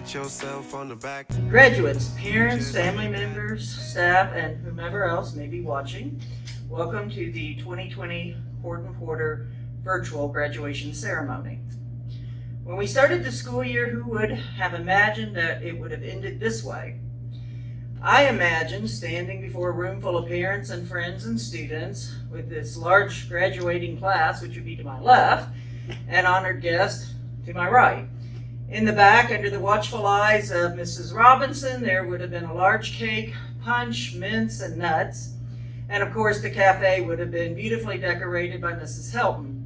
pat yourself on the back. Graduates, parents, family members, staff, and whomever else may be watching, welcome to the 2020 Horton Porter virtual graduation ceremony. When we started the school year, who would have imagined that it would have ended this way? I imagined standing before a room full of parents and friends and students with this large graduating class, which would be to my left, and honored guest to my right. In the back, under the watchful eyes of Mrs. Robinson, there would have been a large cake, punch, mints, and nuts. And of course, the cafe would have been beautifully decorated by Mrs. Helton.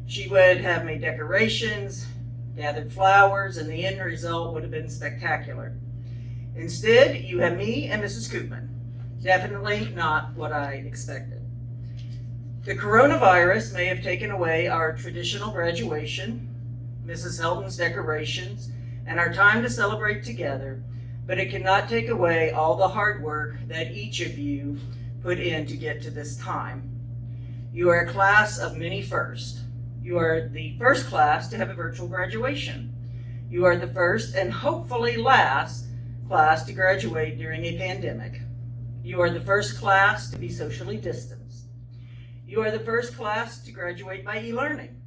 She would have made decorations, gathered flowers, and the end result would have been spectacular. Instead, you have me and Mrs. Koopman. Definitely not what I expected. The coronavirus may have taken away our traditional graduation, Mrs. Helton's decorations, and our time to celebrate together, but it cannot take away all the hard work that each of you put in to get to this time. You are a class of many firsts. You are the first class to have a virtual graduation. You are the first and hopefully last class to graduate during a pandemic. You are the first class to be socially distanced. You are the first class to graduate by e-learning.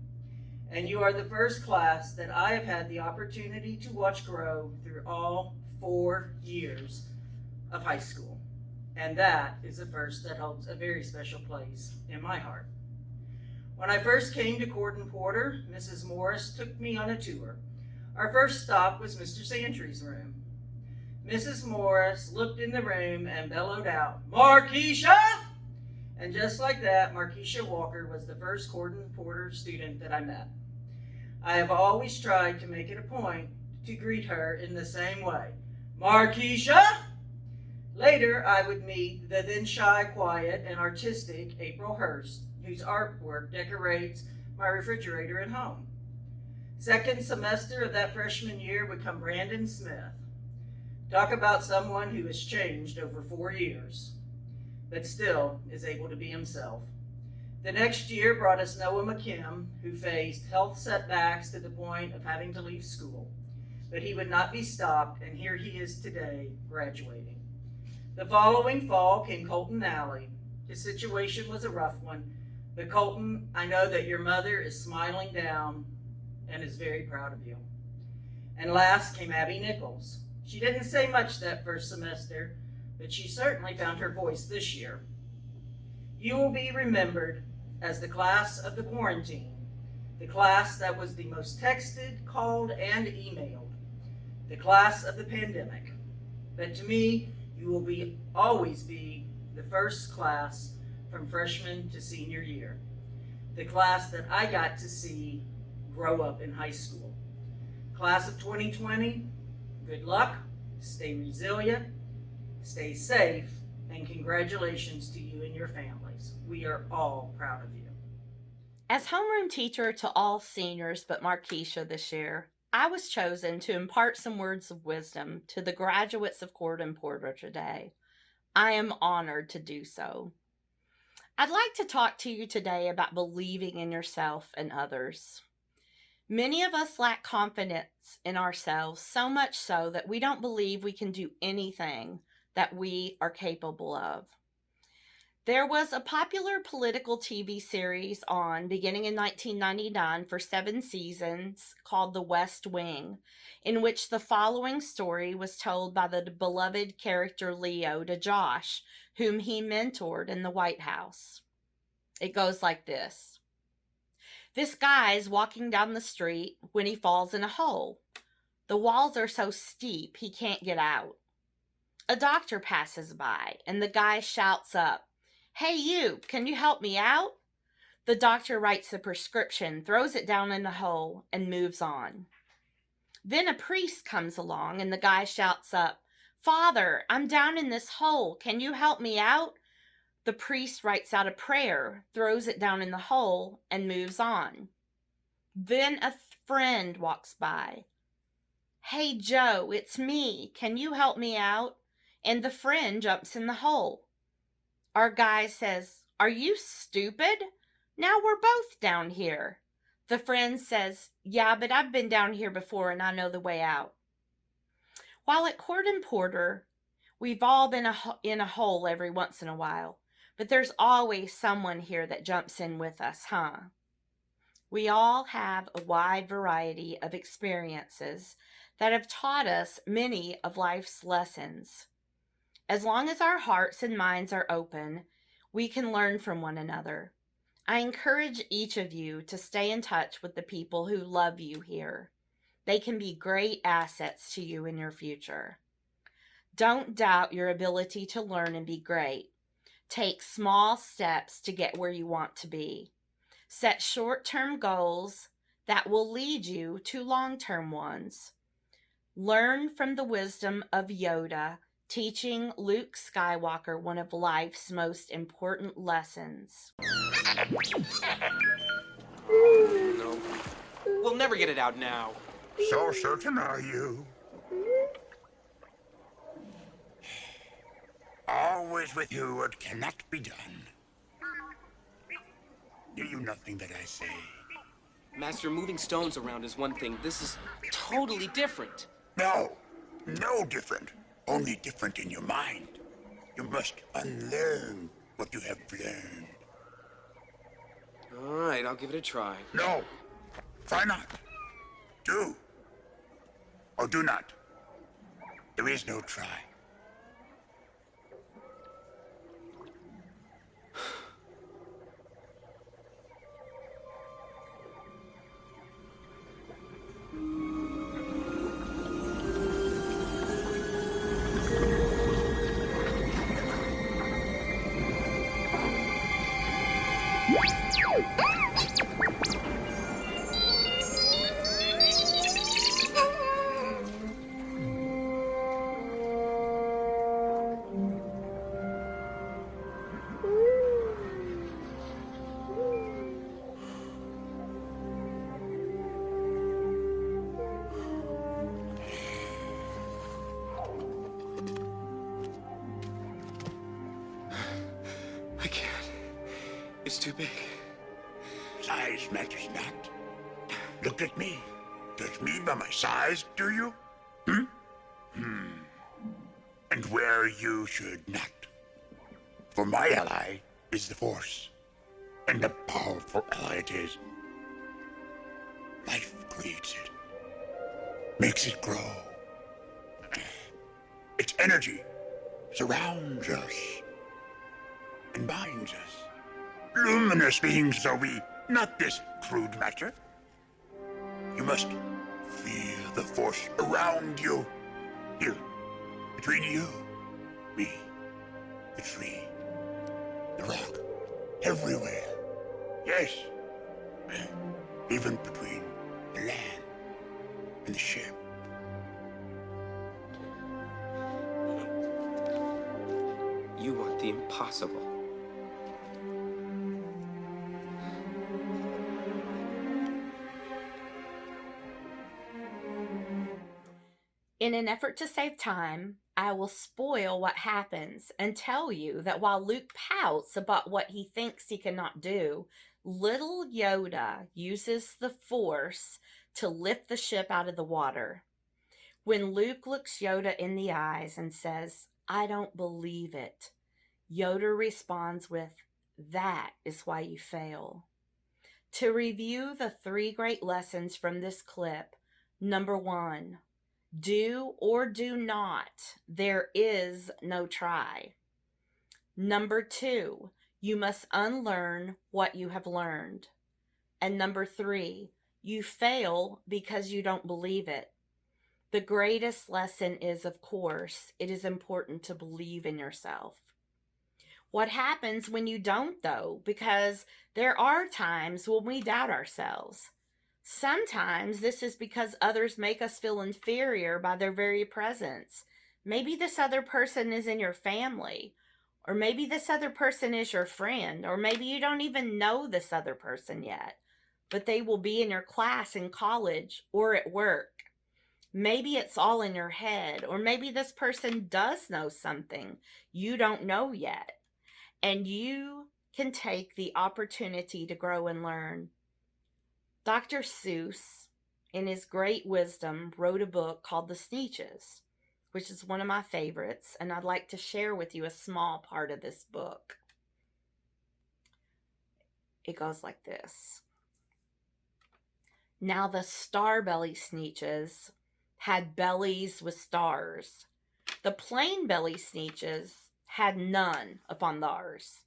And you are the first class that I have had the opportunity to watch grow through all 4 years of high school. And that is a first that holds a very special place in my heart. When I first came to Horton Porter, Mrs. Morris took me on a tour. Our first stop was Mr. Santry's room. Mrs. Morris looked in the room and bellowed out, "Markeisha!" And just like that, Markeisha Walker was the first Horton Porter student that I met. I have always tried to make it a point to greet her in the same way. "Markeisha!" Later, I would meet the then shy, quiet, and artistic April Hurst, whose artwork decorates my refrigerator at home. Second semester of that freshman year would come Brandon Smith. Talk about someone who has changed over 4 years, but still is able to be himself. The next year brought us Noah McKim, who faced health setbacks to the point of having to leave school. But he would not be stopped, and here he is today, graduating. The following fall came Colton Alley. His situation was a rough one, but Colton, I know that your mother is smiling down and is very proud of you. And last came Abby Nichols. She didn't say much that first semester, but she certainly found her voice this year. You will be remembered as the class of the quarantine, the class that was the most texted, called, and emailed, the class of the pandemic. But to me, you will always be the first class from freshman to senior year, the class that I got to see grow up in high school. Class of 2020, good luck, stay resilient, stay safe, and congratulations to you and your families. We are all proud of you. As homeroom teacher to all seniors but Markeisha this year, I was chosen to impart some words of wisdom to the graduates of Horton Porter today. I am honored to do so. I'd like to talk to you today about believing in yourself and others. Many of us lack confidence in ourselves, so much so that we don't believe we can do anything that we are capable of. There was a popular political TV series on beginning in 1999 for 7 seasons called The West Wing, in which the following story was told by the beloved character Leo to Josh, whom he mentored in the White House. It goes like this. This guy's walking down the street when he falls in a hole. The walls are so steep he can't get out. A doctor passes by and the guy shouts up, "Hey you, can you help me out?" The doctor writes the prescription, throws it down in the hole, and moves on. Then a priest comes along and the guy shouts up, "Father, I'm down in this hole. Can you help me out?" The priest writes out a prayer, throws it down in the hole, and moves on. Then a friend walks by. "Hey Joe, it's me. Can you help me out?" And the friend jumps in the hole. Our guy says, "Are you stupid? Now we're both down here." The friend says, "Yeah, but I've been down here before and I know the way out." While at Court and Porter, we've all been in a hole every once in a while, but there's always someone here that jumps in with us, huh? We all have a wide variety of experiences that have taught us many of life's lessons. As long as our hearts and minds are open, we can learn from one another. I encourage each of you to stay in touch with the people who love you here. They can be great assets to you in your future. Don't doubt your ability to learn and be great. Take small steps to get where you want to be. Set short-term goals that will lead you to long-term ones. Learn from the wisdom of Yoda, teaching Luke Skywalker one of life's most important lessons. No. We'll never get it out now. So certain are you? Always with you what cannot be done. Do you nothing that I say? Master, moving stones around is one thing. This is totally different. No, no different. Only different in your mind. You must unlearn what you have learned. All right, I'll give it a try. No, try not. Do. Or do not. There is no try. I can't. It's too big. Size matters not. Look at me. Judge me by my size, do you? And where you should not. For my ally is the Force. And a powerful ally it is. Life creates it. Makes it grow. Its energy surrounds us and binds us. Luminous beings are we, not this crude matter. You must feel the force around you. Here, between you, me, the tree, the rock, everywhere. Yes, even between the land and the ship. You want the impossible. In an effort to save time, I will spoil what happens and tell you that while Luke pouts about what he thinks he cannot do, little Yoda uses the Force to lift the ship out of the water. When Luke looks Yoda in the eyes and says, "I don't believe it," Yoda responds with, "That is why you fail." To review the 3 great lessons from this clip, number 1, do or do not. There is no try. Number 2, you must unlearn what you have learned. And number 3, you fail because you don't believe it. The greatest lesson is, of course, it is important to believe in yourself. What happens when you don't, though? Because there are times when we doubt ourselves. Sometimes this is because others make us feel inferior by their very presence. Maybe this other person is in your family, or maybe this other person is your friend, or maybe you don't even know this other person yet, but they will be in your class in college or at work. Maybe it's all in your head, or maybe this person does know something you don't know yet, and you can take the opportunity to grow and learn. Dr. Seuss, in his great wisdom, wrote a book called The Sneetches. which is one of my favorites, and I'd like to share with you a small part of this book. It goes like this. Now the Starbelly Sneetches had bellies with stars. The plain belly Sneetches had none upon theirs.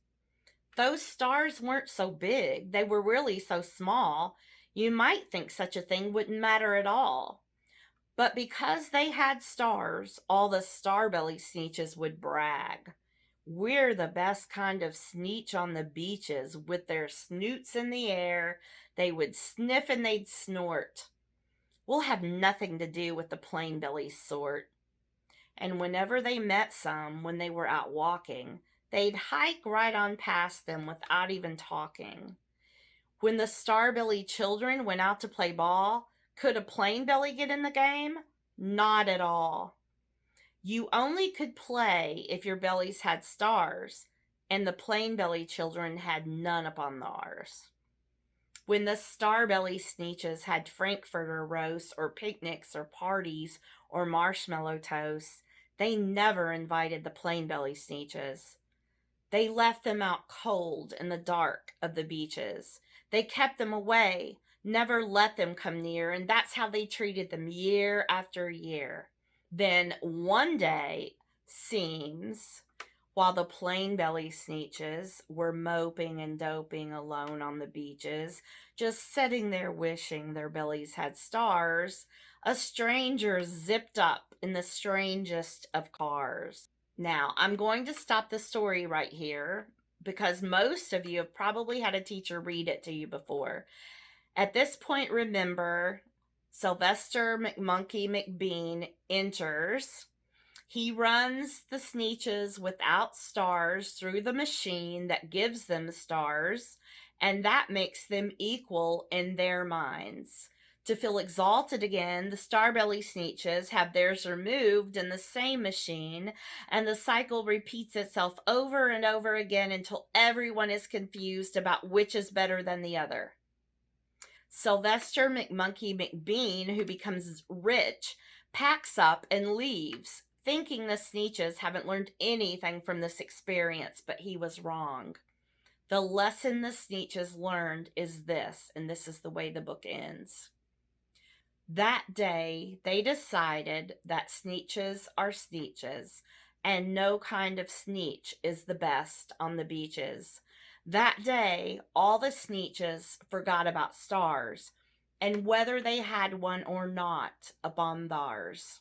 Those stars weren't so big, they were really so small, you might think such a thing wouldn't matter at all. But because they had stars, all the Starbelly Sneetches would brag. We're the best kind of sneetch on the beaches. With their snoots in the air, they would sniff and they'd snort. We'll have nothing to do with the plain belly sort. And whenever they met some, when they were out walking, they'd hike right on past them without even talking. When the Starbelly children went out to play ball, could a plain belly get in the game? Not at all. You only could play if your bellies had stars, and the plain belly children had none upon theirs. When the Starbelly Sneetches had Frankfurter roasts or picnics or parties or marshmallow toasts, they never invited the plain belly Sneetches. They left them out cold in the dark of the beaches. They kept them away, never let them come near, and that's how they treated them year after year. Then one day, seems, while the plain belly Sneetches were moping and doping alone on the beaches, just sitting there wishing their bellies had stars, a stranger zipped up in the strangest of cars. Now, I'm going to stop the story right here because most of you have probably had a teacher read it to you before. At this point, remember, Sylvester McMonkey McBean enters. He runs the Sneetches without stars through the machine that gives them stars, and that makes them equal in their minds. To feel exalted again, the Starbelly Sneetches have theirs removed in the same machine, and the cycle repeats itself over and over again until everyone is confused about which is better than the other. Sylvester McMonkey McBean, who becomes rich, packs up and leaves, thinking the Sneetches haven't learned anything from this experience, but he was wrong. The lesson the Sneetches learned is this, and this is the way the book ends. That day, they decided that Sneetches are Sneetches, and no kind of Sneetch is the best on the beaches. That day, all the Sneetches forgot about stars, and whether they had one or not upon theirs.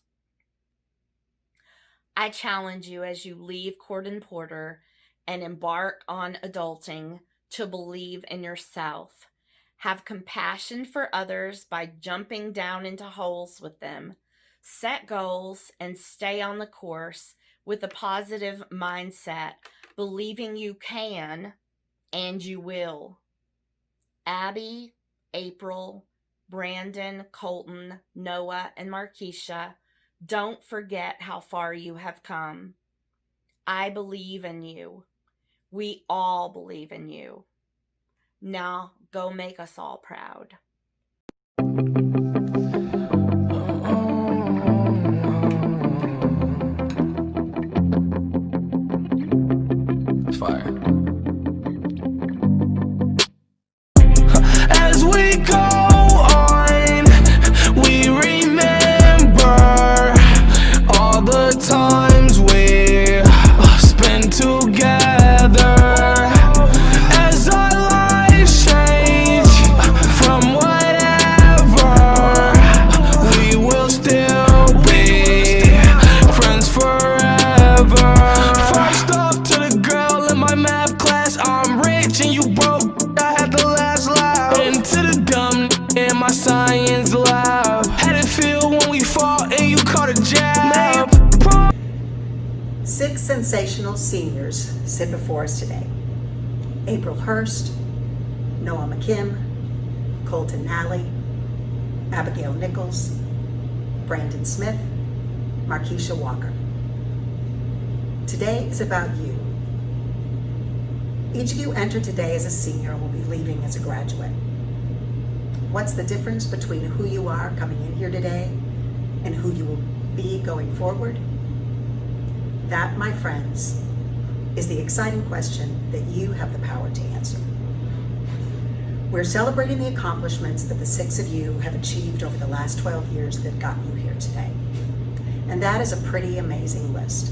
I challenge you as you leave Court and Porter and embark on adulting to believe in yourself. Have compassion for others by jumping down into holes with them. Set goals and stay on the course with a positive mindset, believing you can and you will. Abby, April, Brandon, Colton, Noah, and Markeisha, don't forget how far you have come. I believe in you. We all believe in you. Now, go make us all proud. It's fire. As we go on, we remember all the times we spent together. As our lives change from whatever, we will still be friends forever. First off to the girl in my math class, I'm rich and you broke, I had the last laugh. And to the dumb in my science lab, had it feel when we fought and you caught a jab. 6 sensational seniors sit before us today. April Hurst, Noah McKim, Colton Nally, Abigail Nichols, Brandon Smith, Markeisha Walker. Today is about you. Each of you entered today as a senior and will be leaving as a graduate. What's the difference between who you are coming in here today and who you will be going forward? That, my friends, is the exciting question that you have the power to answer. We're celebrating the accomplishments that the 6 of you have achieved over the last 12 years that got you here today. And that is a pretty amazing list.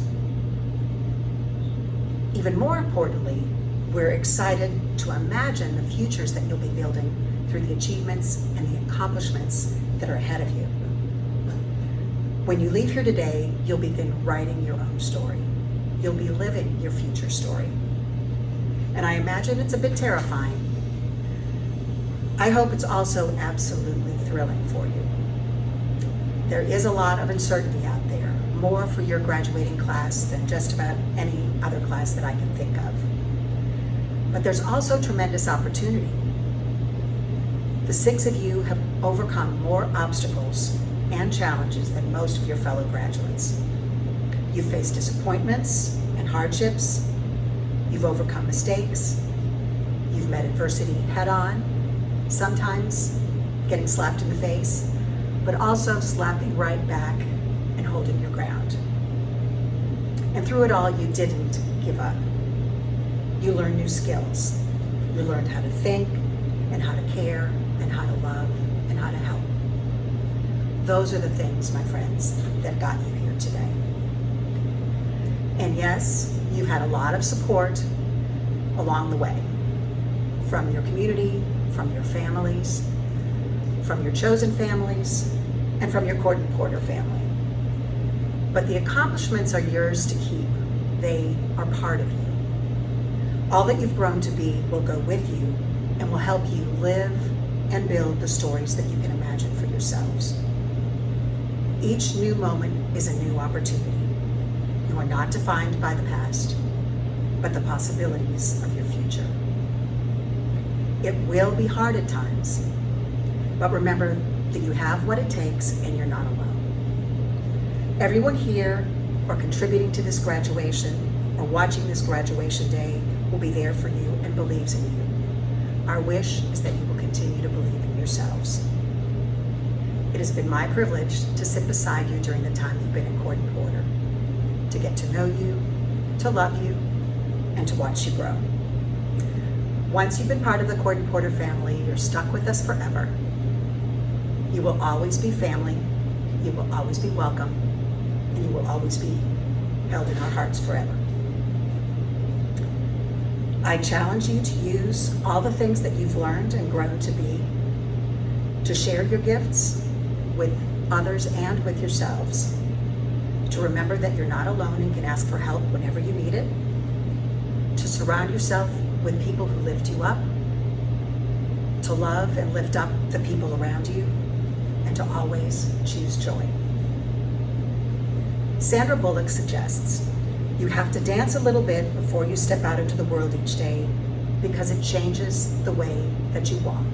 Even more importantly, we're excited to imagine the futures that you'll be building through the achievements and the accomplishments that are ahead of you. When you leave here today, you'll begin writing your own story. You'll be living your future story. And I imagine it's a bit terrifying. I hope it's also absolutely thrilling for you. There is a lot of uncertainty out there, more for your graduating class than just about any other class that I can think of. But there's also tremendous opportunity. The 6 of you have overcome more obstacles and challenges than most of your fellow graduates. You've faced disappointments and hardships. You've overcome mistakes. You've met adversity head on, sometimes getting slapped in the face, but also slapping right back and holding your ground. And through it all, you didn't give up. You learned new skills. You learned how to think and how to care and how to love and how to help. Those are the things, my friends, that got you here today. And yes, you've had a lot of support along the way, from your community, from your families, from your chosen families, and from your Court and Porter family. But the accomplishments are yours to keep. They are part of you. All that you've grown to be will go with you and will help you live and build the stories that you can imagine for yourselves. Each new moment is a new opportunity. You are not defined by the past, but the possibilities of your future. It will be hard at times, but remember that you have what it takes and you're not alone. Everyone here or contributing to this graduation or watching this graduation day will be there for you and believes in you. Our wish is that you will continue to believe in yourselves. It has been my privilege to sit beside you during the time you've been in Court and Porter, to get to know you, to love you, and to watch you grow. Once you've been part of the Court and Porter family, you're stuck with us forever. You will always be family, you will always be welcome, and you will always be held in our hearts forever. I challenge you to use all the things that you've learned and grown to be, to share your gifts with others and with yourselves, to remember that you're not alone and can ask for help whenever you need it, to surround yourself with people who lift you up, to love and lift up the people around you, and to always choose joy. Sandra Bullock suggests you have to dance a little bit before you step out into the world each day because it changes the way that you walk.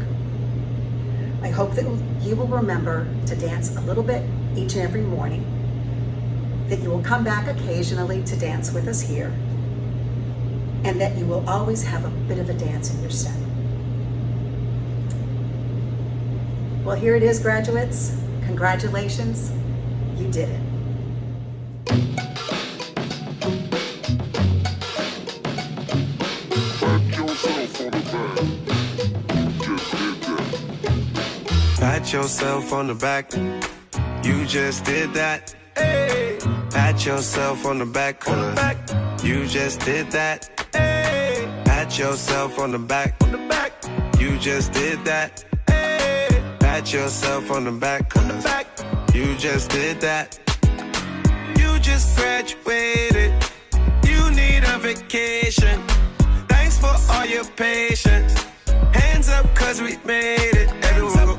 I hope that you will remember to dance a little bit each and every morning, that you will come back occasionally to dance with us here, and that you will always have a bit of a dance in your step. Well, here it is, graduates. Congratulations, you did it. Pat yourself on the back, you just did that. Hey. Pat yourself on the back, cause you just did that. Hey. Pat yourself on the back, you just did that. Hey. Pat yourself on the back, cause you just did that. You just graduated, you need a vacation. Thanks for all your patience. Hands up cause we made it. Everyone go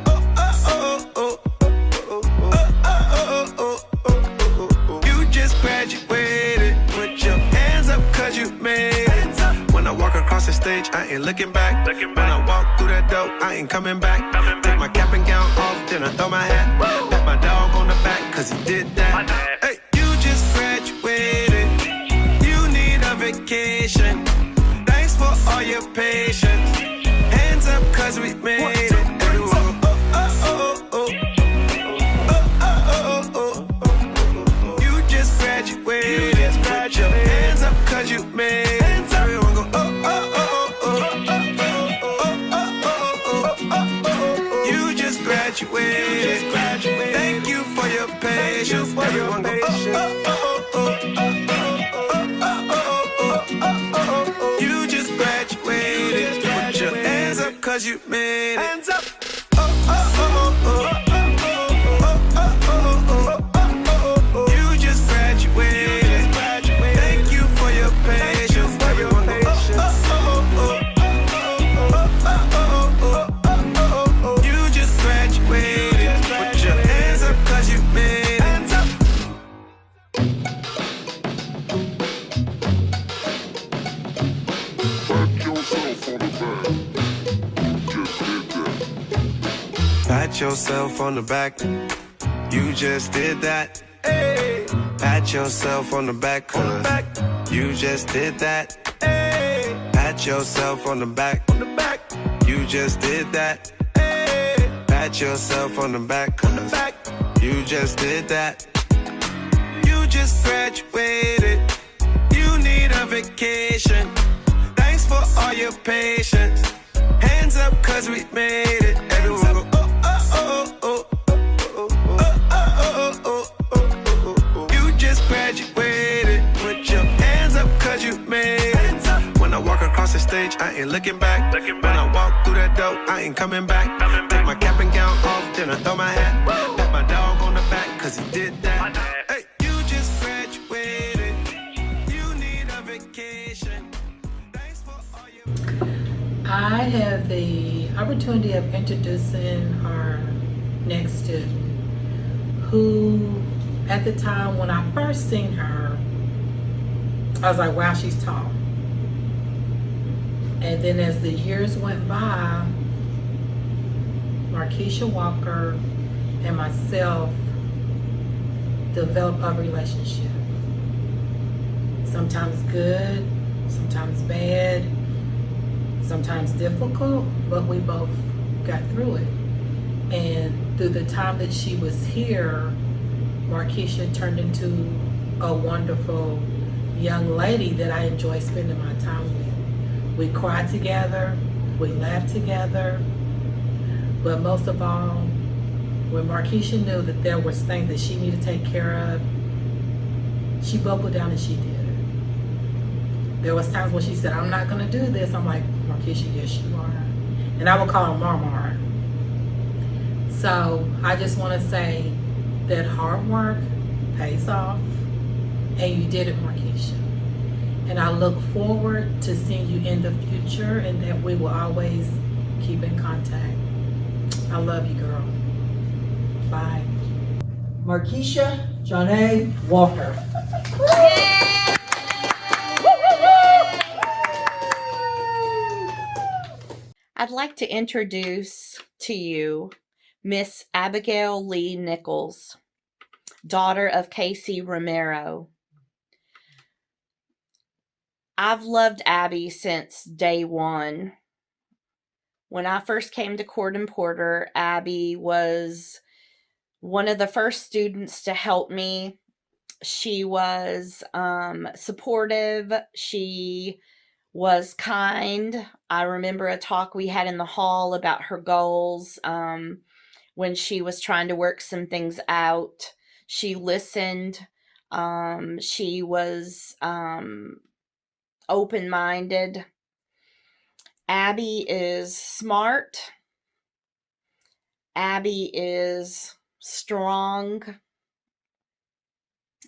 you just graduated. Put your hands up cause you made it. When I walk across the stage, I ain't looking back. When I walk through that door, I ain't coming back. Take my cap and gown off, then I throw my hat. Pat my dog on the back cause he did that. Hey, you just graduated, you need a vacation. Thanks for all your patience. Hands up cause we made it. Everyone go You just graduated. cause you made it. Hands up. Oh, oh, oh, oh, oh. You just graduated. Thank you for your patience. Everyone go, you just graduated. Put your hands up cause you made it. Hands up. Pat yourself on the back. You just did that. Hey. Pat yourself on the back, cause you just did that. Hey. Pat yourself on the back. You just did that. Hey. Pat yourself on the back, cause you just did that. You just graduated. You need a vacation. Thanks for all your patience. Hands up cause we made it. Everyone go, oh, oh, oh, oh, oh. You just graduated. Put your hands up cause you made it. When I walk across the stage, I ain't looking back. When I walk through that door, I ain't coming back. Take my cap and gown off, then I throw my hat. Pat my dog on the back cause he did that. Hey, you just graduated. You need a vacation. Thanks for all your... I have the opportunity of introducing our next student, who at the time when I first seen her, I was like, wow, she's tall. And then as the years went by, Markeisha Walker and myself developed a relationship. Sometimes good, sometimes bad, sometimes difficult, but we both got through it. And through the time that she was here, Markeisha turned into a wonderful young lady that I enjoy spending my time with. We cried together, we laughed together, but most of all, when Markeisha knew that there was things that she needed to take care of, she buckled down and she did it. There was times when she said, I'm not gonna do this. I'm like, Markeisha, yes you are. And I would call her Marmar. So I just wanna say that hard work pays off, and you did it, Markeisha. And I look forward to seeing you in the future, and that we will always keep in contact. I love you, girl. Bye. Markeisha Janae Walker. I'd like to introduce to you Miss Abigail Lee Nichols, daughter of Casey Romero. I've loved Abby since day one. When I first came to Corden Porter, Abby was one of the first students to help me. She was supportive. She was kind. I remember a talk we had in the hall about her goals when she was trying to work some things out. She listened. She was open-minded. Abby is smart. Abby is strong.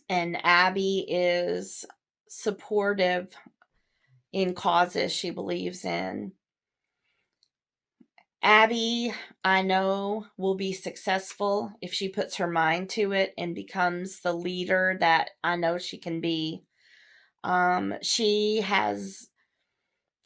And Abby is supportive in causes she believes in. Abby, I know, will be successful if she puts her mind to it and becomes the leader that I know she can be. She has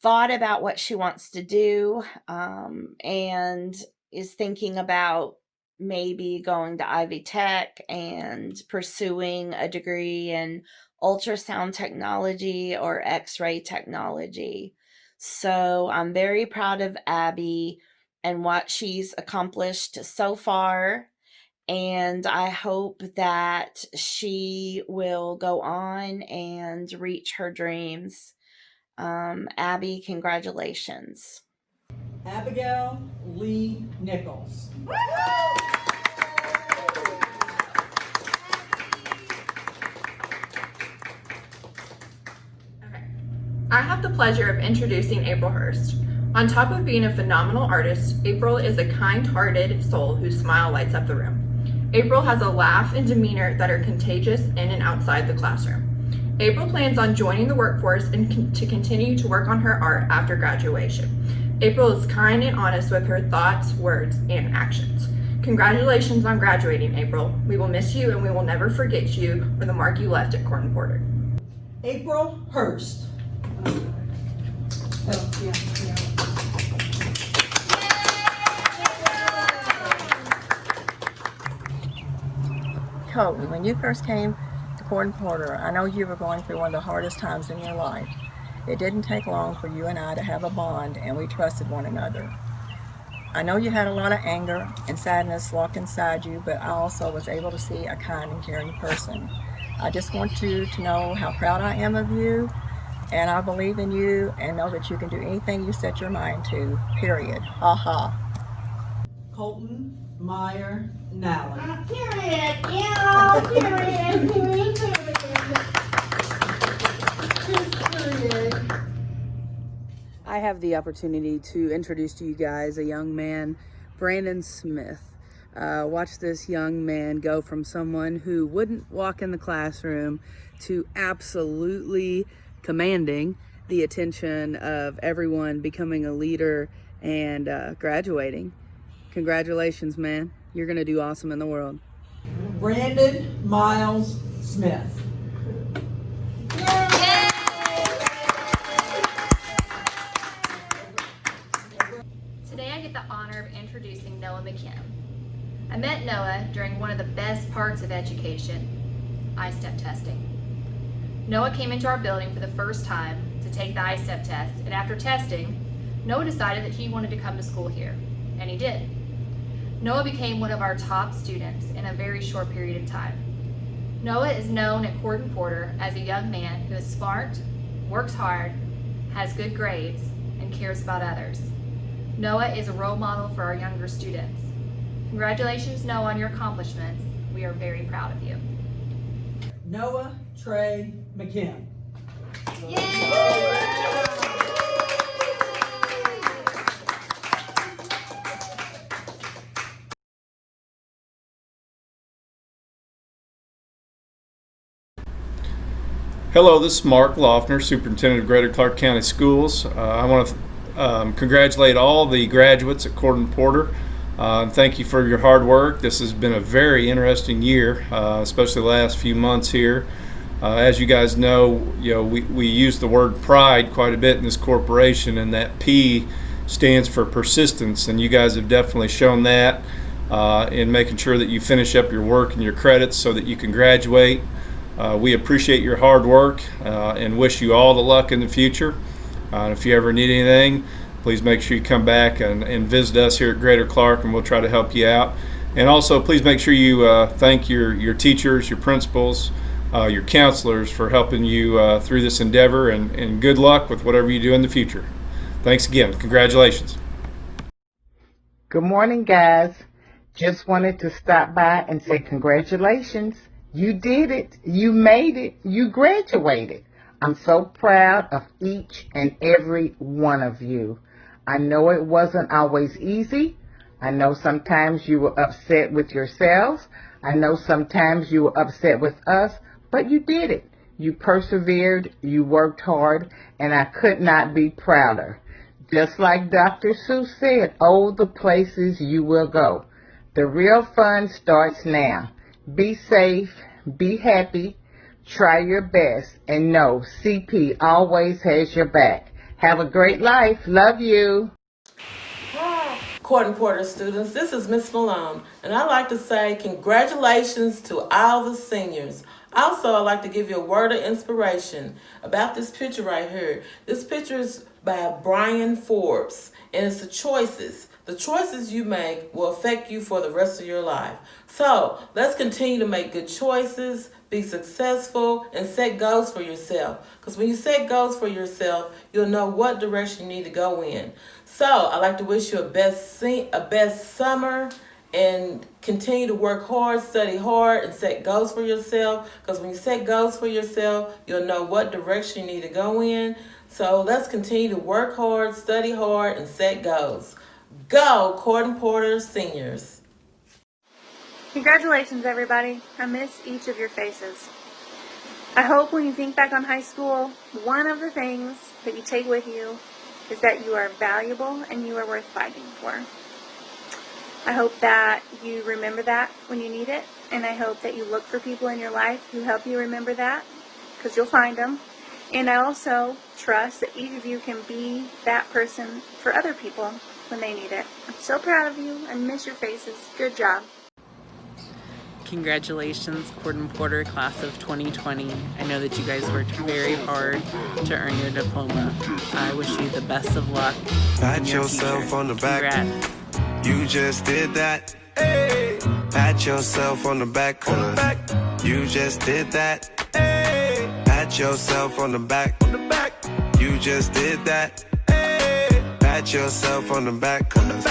thought about what she wants to do and is thinking about maybe going to Ivy Tech and pursuing a degree in ultrasound technology or X-ray technology. So I'm very proud of Abby and what she's accomplished so far. And I hope that she will go on and reach her dreams. Abby, congratulations. Abigail Lee Nichols. I have the pleasure of introducing April Hurst, On top of being a phenomenal artist, April is a kind-hearted soul whose smile lights up the room. April has a laugh and demeanor that are contagious in and outside the classroom. April plans on joining the workforce and to continue to work on her art after graduation. April is kind and honest with her thoughts, words, and actions. Congratulations on graduating, April. We will miss you and we will never forget you or the mark you left at Corn Porter. April Hurst. Colton, when you first came to Gordon Porter, I know you were going through one of the hardest times in your life. It didn't take long for you and I to have a bond, and we trusted one another. I know you had a lot of anger and sadness locked inside you, but I also was able to see a kind and caring person. I just want you to know how proud I am of you, and I believe in you, and know that you can do anything you set your mind to, period. Ha. Colton Meyer Nally. I have the opportunity to introduce to you guys a young man, Brandon Smith. Watch this young man go from someone who wouldn't walk in the classroom to absolutely commanding the attention of everyone, becoming a leader and graduating. Congratulations, man. You're gonna do awesome in the world. Brandon Miles Smith. Today I get the honor of introducing Noah McKim. I met Noah during one of the best parts of education, I-STEP testing. Noah came into our building for the first time to take the I-STEP test, and after testing, Noah decided that he wanted to come to school here, and he did. Noah became one of our top students in a very short period of time. Noah is known at Gordon Porter as a young man who is smart, works hard, has good grades, and cares about others. Noah is a role model for our younger students. Congratulations, Noah, on your accomplishments. We are very proud of you. Noah Trey McKim. Hello, this is Mark Loeffner, Superintendent of Greater Clark County Schools. I want to congratulate all the graduates at Gordon Porter. And thank you for your hard work. This has been a very interesting year, especially the last few months here. As you guys know, we use the word pride quite a bit in this corporation, and that P stands for persistence. And you guys have definitely shown that in making sure that you finish up your work and your credits so that you can graduate. We appreciate your hard work and wish you all the luck in the future. If you ever need anything, please make sure you come back and visit us here at Greater Clark, and we'll try to help you out. And also, please make sure you thank your teachers, your principals, your counselors for helping you through this endeavor, and good luck with whatever you do in the future. Thanks again. Congratulations. Good morning, guys. Just wanted to stop by and say congratulations. You did it. You made it. You graduated. I'm so proud of each and every one of you. I know it wasn't always easy. I know sometimes you were upset with yourselves. I know sometimes you were upset with us, but you did it. You persevered, you worked hard, and I could not be prouder. Just like Dr. Seuss said, oh, the places you will go. The real fun starts now. Be safe, be happy, try your best, and know CP always has your back. Have a great life. Love you. Gordon Porter students, this is Miss Malone, and I'd like to say congratulations to all the seniors. Also, I'd like to give you a word of inspiration about this picture right here. This picture is by Brian Forbes, and it's the choices. The choices you make will affect you for the rest of your life. So let's continue to make good choices, be successful, and set goals for yourself. Because when you set goals for yourself, you'll know what direction you need to go in. So I'd like to wish you a best summer, and continue to work hard, study hard, and set goals for yourself. Because when you set goals for yourself, you'll know what direction you need to go in. So let's continue to work hard, study hard, and set goals. Go, Corden Porter seniors. Congratulations, everybody. I miss each of your faces. I hope when you think back on high school, one of the things that you take with you is that you are valuable and you are worth fighting for. I hope that you remember that when you need it, and I hope that you look for people in your life who help you remember that, because you'll find them. And I also trust that each of you can be that person for other people when they need it. I'm so proud of you. I miss your faces. Good job. Congratulations, Corden Porter class of 2020. I know that you guys worked very hard to earn your diploma. I wish you the best of luck. Pat yourself on the back. Congrats. You just did that. Hey. Pat yourself on the back, cause you just did that. Hey. Pat yourself on the back. You just did that. Hey. Pat yourself on the back, cause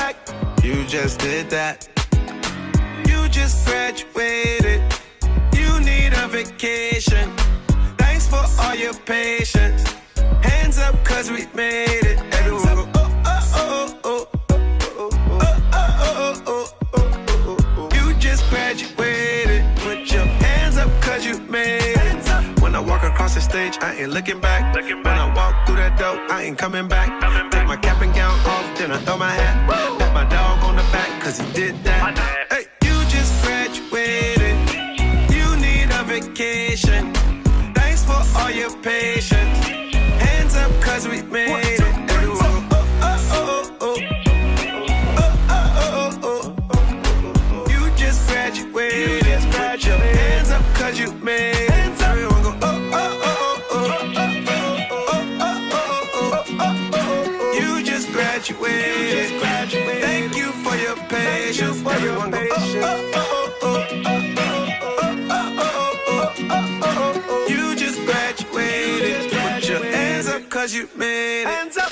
you just did that. You just graduated. You need a vacation. Thanks for all your patience. Hands up, cause we made it. Everyone go, oh, oh, oh, oh. You just graduated. Put your hands up, cause you made it. When I walk across the stage, I ain't looking back. When I walk through that door, I ain't coming back. Take my cap and gown off, then I throw my hat. Pat my dog on the back, cause he did that. Hey, you just graduated. You need a vacation. Thanks for all your patience. Hands up, cause we made it. Everyone go, oh, oh, oh, oh. You just graduated. Put your hands up, cause you made it. Everyone go, oh, oh, oh, oh. You just graduated. Thank you for your patience. Everyone go, oh, oh, oh, oh. You just graduated. Put your hands up, cause you made it. Hands up.